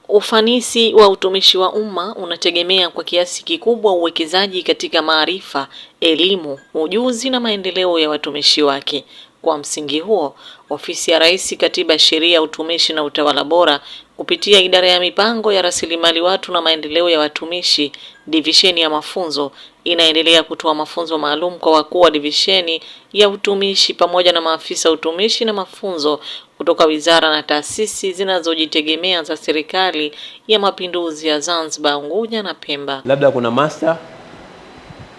Ufanisi wa utumishi wa umma unategemea kwa kiasi kikubwa uwekezaji katika maarifa, elimu, ujuzi na maendeleo ya watumishi wake. Kwa msingi huo, Ofisi ya Rais, Katiba, Sheria, Utumishi na Utawala Bora kupitia Idara ya Mipango ya Rasilimali Watu na Maendeleo ya Watumishi, Divisheni ya Mafunzo, inaendelea kutoa mafunzo maalum kwa wakuu wa divisheni ya utumishi pamoja na maafisa utumishi na mafunzo kutoka wizara na taasisi zinazojitegemea za Serikali ya Mapinduzi ya Zanzibar, Unguja na Pemba. Labda kuna master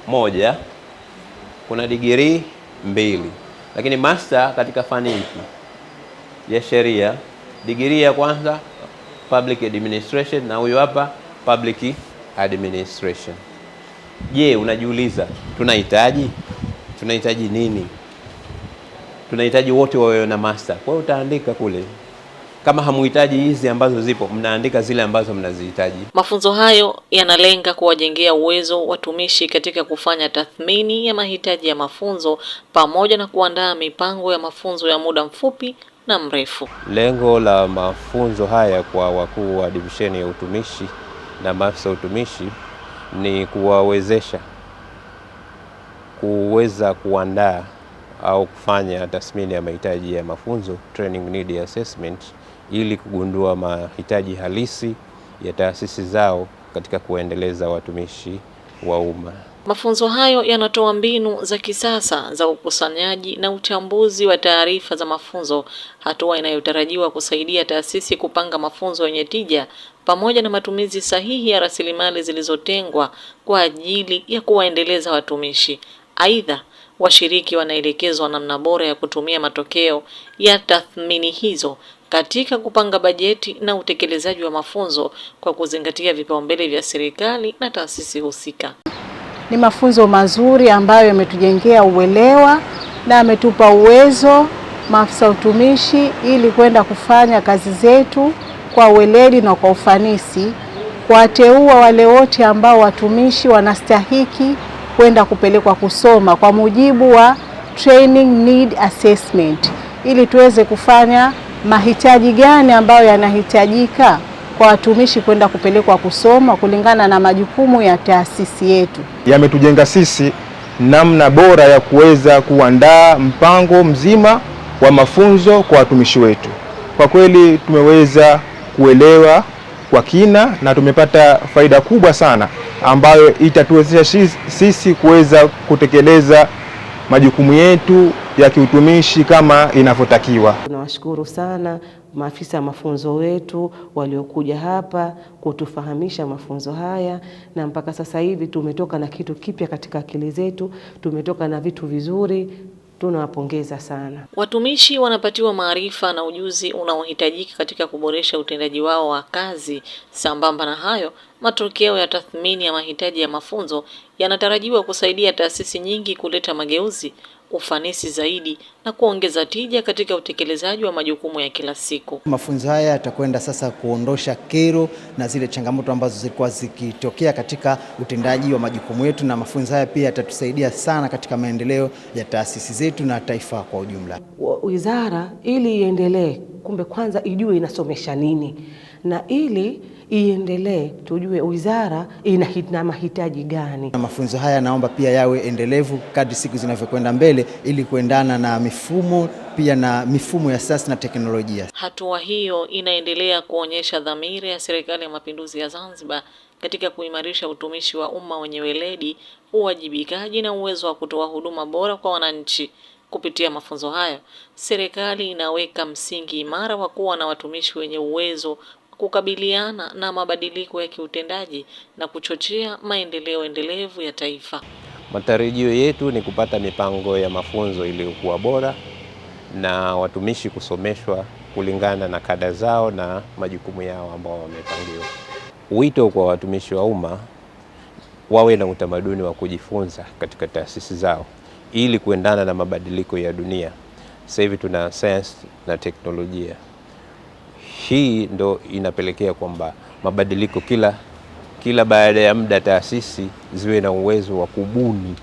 moja, kuna degree 2, lakini master katika fani ipi? Ya sheria. Degree ya kwanza public administration na huyo hapa public administration. Je, unajiuliza tunahitaji nini? Tunahitaji wote wawe na master. Kwa hiyo utaandika kule. Kama hamuhitaji hizi ambazo zipo, mnaandika zile ambazo mnazihitaji. Mafunzo hayo yanalenga kuwajengea uwezo watumishi katika kufanya tathmini ya mahitaji ya mafunzo pamoja na kuandaa mipango ya mafunzo ya muda mfupi na mrefu. Lengo la mafunzo haya kwa wakuu wa divisheni ya utumishi na maafisa utumishi ni kuwawezesha kuweza kuandaa au kufanya tathmini ya mahitaji ya mafunzo, training need assessment, ili kugundua mahitaji halisi ya taasisi zao katika kuendeleza watumishi wa umma. Mafunzo hayo yanatoa mbinu za kisasa za ukusanyaji na uchambuzi wa taarifa za mafunzo, hatua inayotarajiwa kusaidia taasisi kupanga mafunzo yenye tija pamoja na matumizi sahihi ya rasilimali zilizotengwa kwa ajili ya kuwaendeleza watumishi. Aidha, washiriki wanaelekezwa namna bora ya kutumia matokeo ya tathmini hizo katika kupanga bajeti na utekelezaji wa mafunzo kwa kuzingatia vipaumbele vya serikali na taasisi husika. Ni mafunzo mazuri ambayo yametujengea uelewa na ametupa uwezo maafisa utumishi ili kwenda kufanya kazi zetu kwa weledi na kwa ufanisi, kuwateua wale wote ambao watumishi wanastahiki kwenda kupelekwa kusoma kwa mujibu wa training need assessment, ili tuweze kufanya mahitaji gani ambayo yanahitajika kwa watumishi kwenda kupelekwa kusoma kulingana na majukumu ya taasisi yetu. Yametujenga sisi namna bora ya kuweza kuandaa mpango mzima wa mafunzo kwa watumishi wetu. Kwa kweli tumeweza kuelewa kwa kina na tumepata faida kubwa sana ambayo itatuwezesha sisi kuweza kutekeleza majukumu yetu ya kiutumishi kama inavyotakiwa. Tunawashukuru sana maafisa mafunzo wetu waliokuja hapa kutufahamisha mafunzo haya, na mpaka sasa hivi tumetoka na kitu kipya katika akili zetu, tumetoka na vitu vizuri. Tunawapongeza sana. Watumishi wanapatiwa maarifa na ujuzi unaohitajika katika kuboresha utendaji wao wa kazi. Sambamba na hayo, matokeo ya tathmini ya mahitaji ya mafunzo yanatarajiwa kusaidia taasisi nyingi kuleta mageuzi, ufanisi zaidi na kuongeza tija katika utekelezaji wa majukumu ya kila siku. Mafunzo haya yatakwenda sasa kuondosha kero na zile changamoto ambazo zilikuwa zikitokea katika utendaji wa majukumu yetu, na mafunzo haya pia yatatusaidia sana katika maendeleo ya taasisi zetu na taifa kwa ujumla. Wizara ili iendelee, kumbe kwanza ijue inasomesha nini, na ili iendelee tujue wizara ina mahitaji gani. Mafunzo haya naomba pia yawe endelevu kadri siku zinavyokwenda mbele ili kuendana na mifumo pia na mifumo ya sasa na teknolojia. Hatua hiyo inaendelea kuonyesha dhamira ya Serikali ya Mapinduzi ya Zanzibar katika kuimarisha utumishi wa umma wenye weledi, uwajibikaji na uwezo wa kutoa huduma bora kwa wananchi. Kupitia mafunzo hayo, serikali inaweka msingi imara wa kuwa na watumishi wenye uwezo kukabiliana na mabadiliko ya kiutendaji na kuchochea maendeleo endelevu ya taifa. Matarajio yetu ni kupata mipango ya mafunzo iliyokuwa bora na watumishi kusomeshwa kulingana na kada zao na majukumu yao ambao wamepangiwa. Wito kwa watumishi wa umma wawe na utamaduni wa kujifunza katika taasisi zao ili kuendana na mabadiliko ya dunia. Sasa hivi tuna science na teknolojia. Hii ndo inapelekea kwamba mabadiliko kila baada ya muda taasisi ziwe na uwezo wa kubuni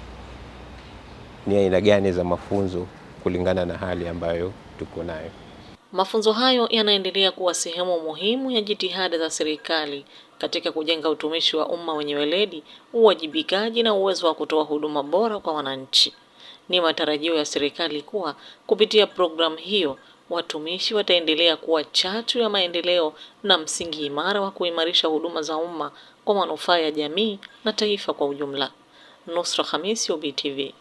ni aina gani za mafunzo kulingana na hali ambayo tuko nayo. Mafunzo hayo yanaendelea kuwa sehemu muhimu ya jitihada za serikali katika kujenga utumishi wa umma wenye weledi, uwajibikaji na uwezo wa kutoa huduma bora kwa wananchi. Ni matarajio ya serikali kuwa kupitia programu hiyo watumishi wataendelea kuwa chachu ya maendeleo na msingi imara wa kuimarisha huduma za umma kwa manufaa ya jamii na taifa kwa ujumla. Nusra Khamisi, UBTV.